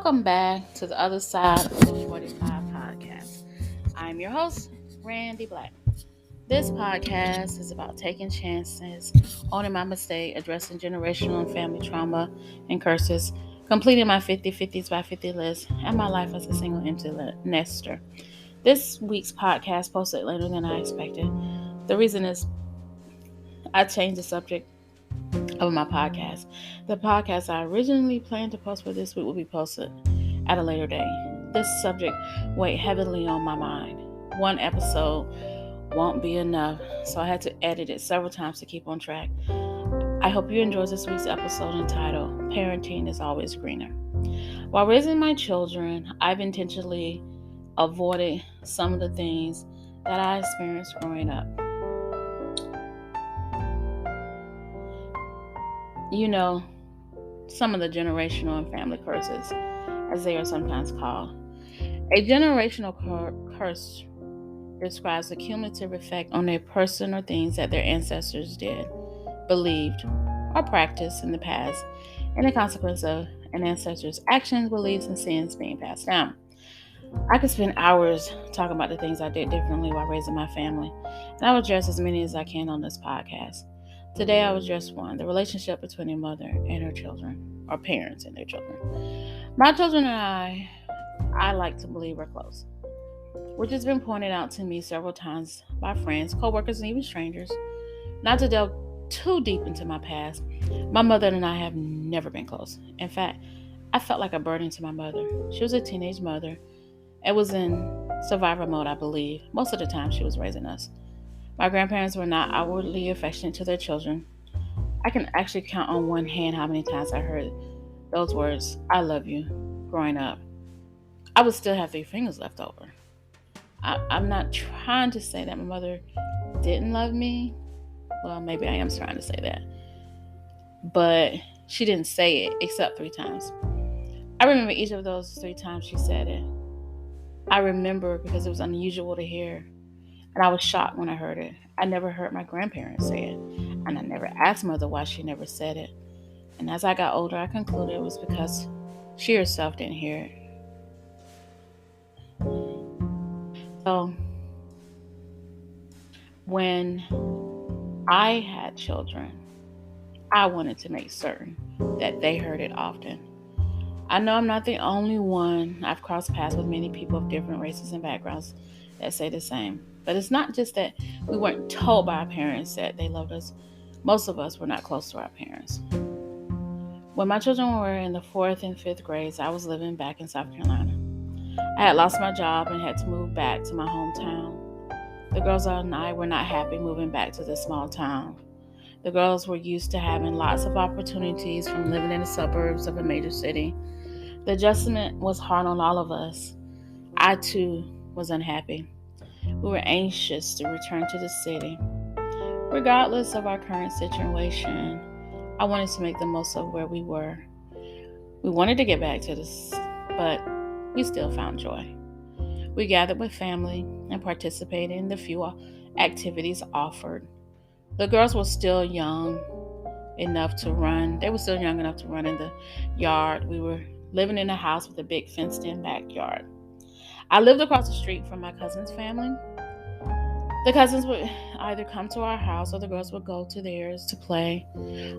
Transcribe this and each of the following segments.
Welcome back to the other side of the 45 podcast. I'm your host, Randy Black. This podcast is about taking chances, owning my mistake, addressing generational and family trauma and curses, completing my 50/50s by 50 list, and my life as a single empty nester. This week's podcast posted later than I expected. The reason is I changed the subject of my podcast. The podcast I originally planned to post for this week will be posted at a later day. This subject weighed heavily on my mind. One episode won't be enough, so I had to edit it several times to keep on track. I hope you enjoy this week's episode entitled Parenting is Always Greener. While raising my children, I've intentionally avoided some of the things that I experienced growing up. You know, some of the generational and family curses, as they are sometimes called. A generational curse describes the cumulative effect on a person or things that their ancestors did, believed, or practiced in the past, and the consequence of an ancestor's actions, beliefs, and sins being passed down. I could spend hours talking about the things I did differently while raising my family, and I will address as many as I can on this podcast. Today I will address one, the relationship between a mother and her children, or parents and their children. My children and I like to believe we're close, which has been pointed out to me several times by friends, coworkers, and even strangers. Not to delve too deep into my past, my mother and I have never been close. In fact, I felt like a burden to my mother. She was a teenage mother and was in survivor mode, I believe. Most of the time she was raising us. My grandparents were not outwardly affectionate to their children. I can actually count on one hand how many times I heard those words, "I love you," growing up. I would still have 3 fingers left over. I'm not trying to say that my mother didn't love me. Well, maybe I am trying to say that. But she didn't say it except 3 times. I remember each of those 3 times she said it. I remember because it was unusual to hear. And I was shocked when I heard it. I never heard my grandparents say it. And I never asked mother why she never said it. And as I got older, I concluded it was because she herself didn't hear it. So, when I had children, I wanted to make certain that they heard it often. I know I'm not the only one. I've crossed paths with many people of different races and backgrounds that say the same. But it's not just that we weren't told by our parents that they loved us. Most of us were not close to our parents. When my children were in the 4th and 5th grades, I was living back in South Carolina. I had lost my job and had to move back to my hometown. The girls and I were not happy moving back to this small town. The girls were used to having lots of opportunities from living in the suburbs of a major city. The adjustment was hard on all of us. I, too, was unhappy. We were anxious to return to the city. Regardless of our current situation, I wanted to make the most of where we were. We wanted to get back to this, but we still found joy. We gathered with family and participated in the few activities offered. The girls were still young enough to run. They were still young enough to run in the yard. We were living in a house with a big fenced-in backyard. I lived across the street from my cousin's family. The cousins would either come to our house or the girls would go to theirs to play.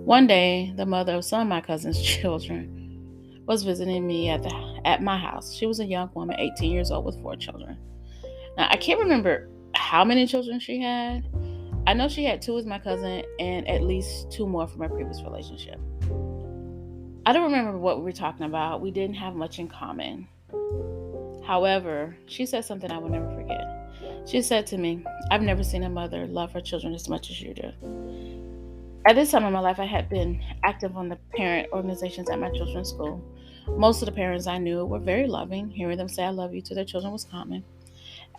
One day, the mother of some of my cousin's children was visiting me at my house. She was a young woman, 18 years old, with 4 children. Now, I can't remember how many children she had. I know she had 2 with my cousin and at least 2 more from her previous relationship. I don't remember what we were talking about. We didn't have much in common. However, she said something I will never forget. She said to me, "I've never seen a mother love her children as much as you do." At this time in my life, I had been active on the parent organizations at my children's school. Most of the parents I knew were very loving. Hearing them say "I love you" to their children was common.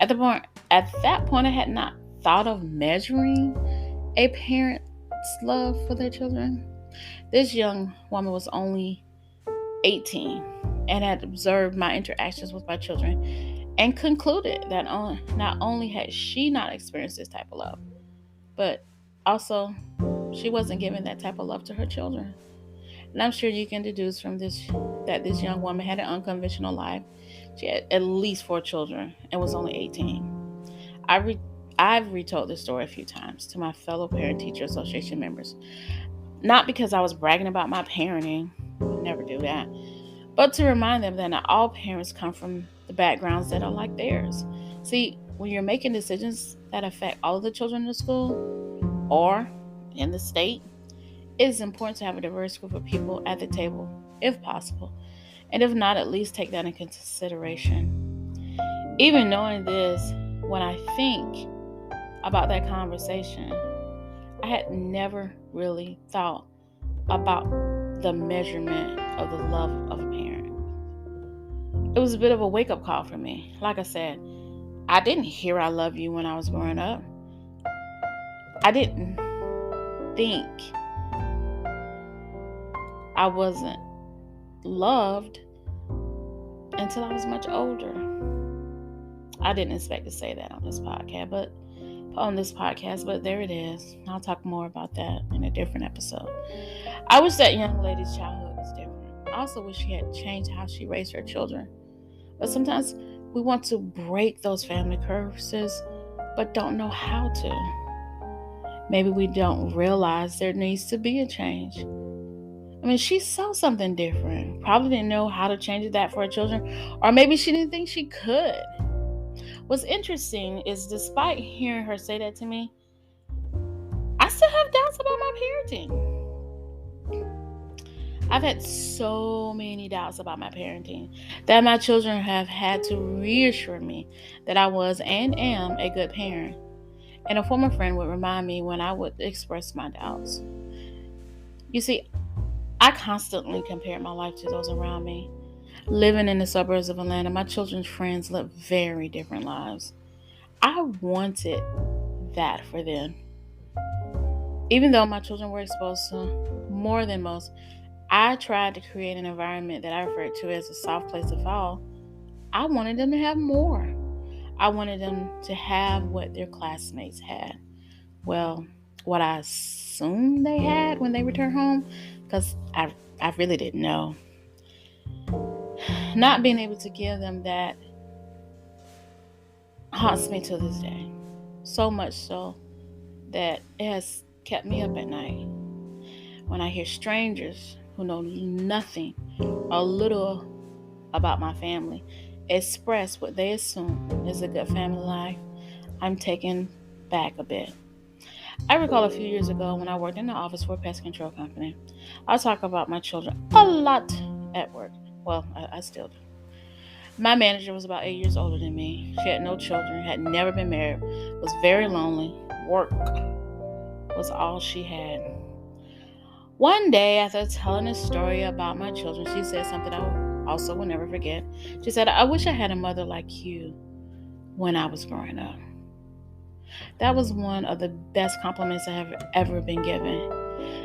At that point, I had not thought of measuring a parent's love for their children. This young woman was only 18 and had observed my interactions with my children and concluded that not only had she not experienced this type of love, but also she wasn't giving that type of love to her children. And I'm sure you can deduce from this that this young woman had an unconventional life. She had at least 4 children and was only 18. I re- I've retold this story a few times to my fellow Parent Teacher Association members. Not because I was bragging about my parenting, I never do that, but to remind them that not all parents come from the backgrounds that are like theirs. See, when you're making decisions that affect all of the children in the school or in the state, it is important to have a diverse group of people at the table, if possible. And if not, at least take that into consideration. Even knowing this, when I think about that conversation, I had never really thought about the measurement of the love of a parent. It was a bit of a wake up call for me. Like I said, I didn't hear I love you when I was growing up. I didn't think I wasn't loved until I was much older. I didn't expect to say that on this podcast, but there it is. I'll talk more about that in a different episode. I wish that young lady's childhood was different. I also wish she had changed how she raised her children. But sometimes we want to break those family curses, but don't know how to. Maybe we don't realize there needs to be a change. I mean, she saw something different. Probably didn't know how to change that for her children, or maybe she didn't think she could. What's interesting is despite hearing her say that to me, I still have doubts about my parenting. I've had so many doubts about my parenting that my children have had to reassure me that I was and am a good parent. And a former friend would remind me when I would express my doubts. You see, I constantly compared my life to those around me. Living in the suburbs of Atlanta, my children's friends lived very different lives. I wanted that for them. Even though my children were exposed to more than most, I tried to create an environment that I referred to as a soft place to fall. I wanted them to have more. I wanted them to have what their classmates had. Well, what I assumed they had when they returned home, because I really didn't know. Not being able to give them that haunts me to this day. So much so that it has kept me up at night. When I hear strangers who know nothing or little about my family express what they assume is a good family life, I'm taken back a bit. I recall a few years ago when I worked in the office for a pest control company. I talk about my children a lot at work. Well, I still do. My manager was about 8 years older than me. She had no children, had never been married, was very lonely. Work was all she had. One day, after telling a story about my children, she said something I also will never forget. She said, "I wish I had a mother like you when I was growing up." That was one of the best compliments I have ever been given.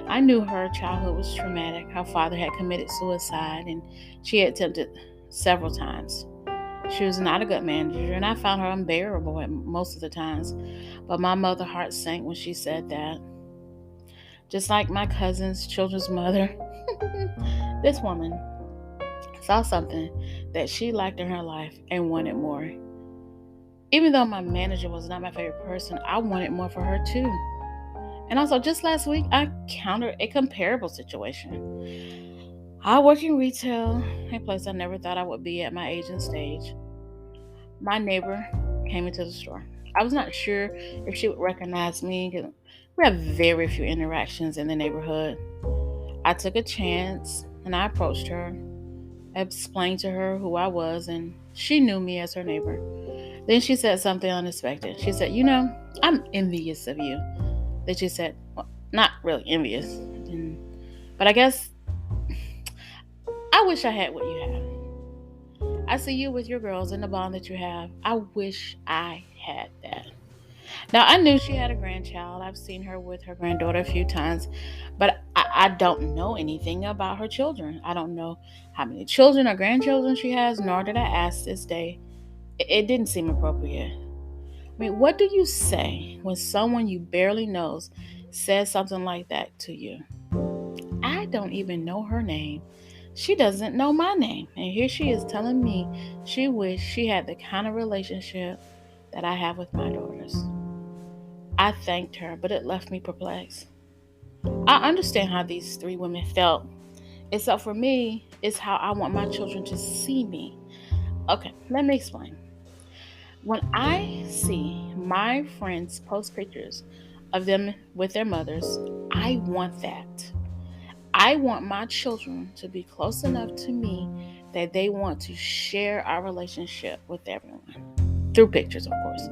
I knew her childhood was traumatic. Her father had committed suicide and she had attempted several times. She was not a good manager, and I found her unbearable at most of the times. But my mother's heart sank when she said that. Just like my cousin's children's mother, this woman saw something that she liked in her life and wanted more. Even though my manager was not my favorite person, I wanted more for her too. And also, just last week, I encountered a comparable situation. I work in retail, a place I never thought I would be at my age and stage. My neighbor came into the store. I was not sure if she would recognize me because we have very few interactions in the neighborhood. I took a chance and I approached her. I explained to her who I was, and she knew me as her neighbor. Then she said something unexpected. She said, I'm envious of you." Then she said, well, not really envious, but I guess I wish I had what you have. I see you with your girls and the bond that you have. I wish I had that. Now, I knew she had a grandchild. I've seen her with her granddaughter a few times, but I don't know anything about her children. I don't know how many children or grandchildren she has, nor did I ask this day. It didn't seem appropriate. I mean, what do you say when someone you barely knows says something like that to you? I don't even know her name. She doesn't know my name. And here she is telling me she wished she had the kind of relationship that I have with my daughters. I thanked her, but it left me perplexed. I understand how these three women felt. Except for me, it's how I want my children to see me. Okay, let me explain. When I see my friends post pictures of them with their mothers, I want that. I want my children to be close enough to me that they want to share our relationship with everyone. Through pictures, of course.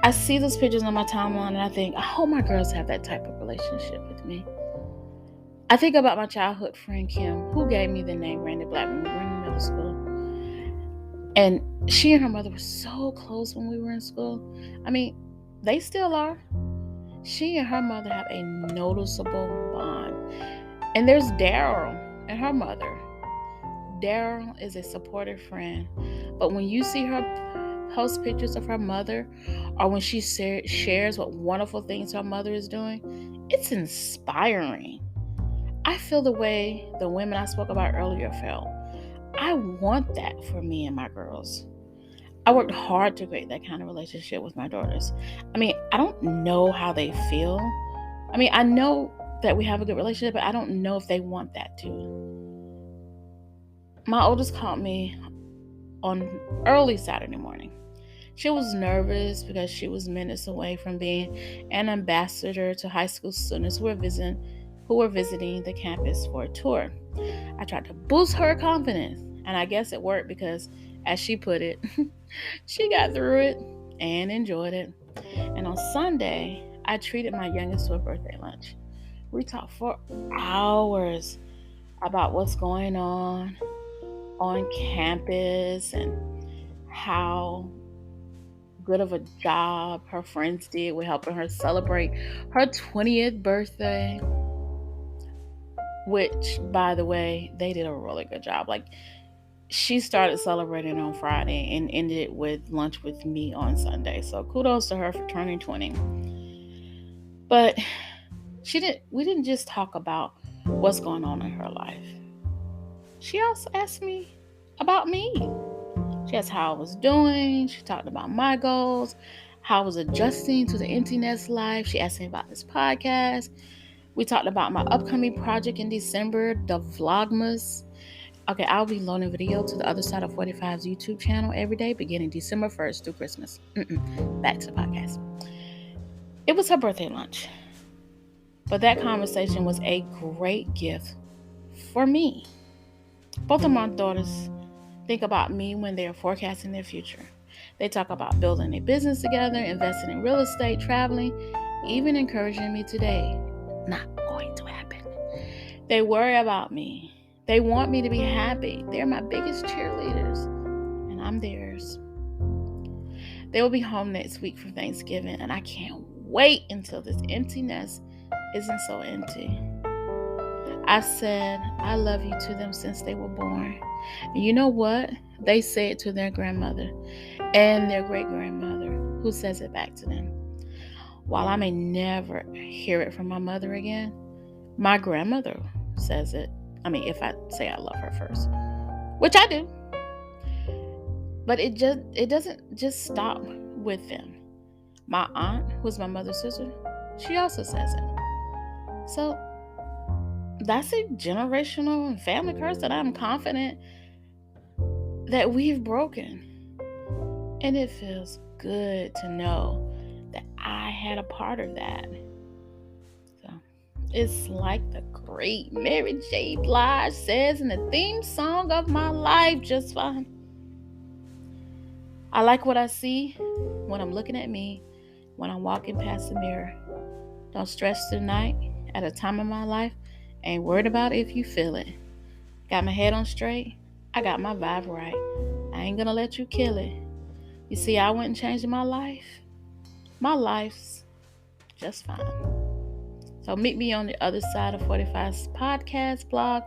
I see those pictures on my timeline and I think, I hope my girls have that type of relationship with me. I think about my childhood friend Kim, who gave me the name Randy Black when we were in middle school. And she and her mother were so close when we were in school. I mean, they still are. She and her mother have a noticeable bond. And there's Daryl and her mother. Daryl is a supportive friend. But when you see her post pictures of her mother, or when she shares what wonderful things her mother is doing, it's inspiring. I feel the way the women I spoke about earlier felt. I want that for me and my girls. I worked hard to create that kind of relationship with my daughters. I mean, I don't know how they feel. I mean, I know that we have a good relationship, but I don't know if they want that too. My oldest called me on early Saturday morning. She was nervous because she was minutes away from being an ambassador to high school students who were visiting the campus for a tour. I tried to boost her confidence, and I guess it worked because, as she put it, she got through it and enjoyed it. And on Sunday, I treated my youngest to a birthday lunch. We talked for hours about what's going on campus and how good of a job her friends did with helping her celebrate her 20th birthday. Which, by the way, they did a really good job. Like, she started celebrating on Friday and ended with lunch with me on Sunday. So kudos to her for turning 20. But we didn't just talk about what's going on in her life. She also asked me about me. She asked how I was doing. She talked about my goals, how I was adjusting to the empty nest life. She asked me about this podcast. We talked about my upcoming project in December, the Vlogmas. Okay, I'll be loading video to the Other Side of 45's YouTube channel every day, beginning December 1st through Christmas. Back to the podcast. It was her birthday lunch. But that conversation was a great gift for me. Both of my daughters think about me when they're forecasting their future. They talk about building a business together, investing in real estate, traveling, even encouraging me today. Not going to happen. They worry about me. They want me to be happy. They're my biggest cheerleaders, and I'm theirs. They will be home next week for Thanksgiving, and I can't wait until this emptiness isn't so empty. I've said I love you to them since they were born. And you know what? They say it to their grandmother and their great-grandmother, who says it back to them. While I may never hear it from my mother again, my grandmother says it. I mean, if I say I love her first, which I do. But it doesn't just stop with them. My aunt, who's my mother's sister, she also says it. So that's a generational and family curse that I'm confident that we've broken. And it feels good to know that I had a part of that. So it's like the great Mary J. Blige says in the theme song of my life, Just Fine. I like what I see when I'm looking at me, when I'm walking past the mirror. Don't stress tonight at a time in my life. Ain't worried about if you feel it. Got my head on straight. I got my vibe right. I ain't gonna let you kill it. You see, I went and changed my life. My life's just fine. So meet me on the Other Side of 45's podcast, blog,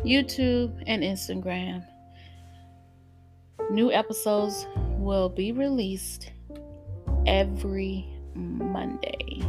YouTube, and Instagram. New episodes will be released every Monday.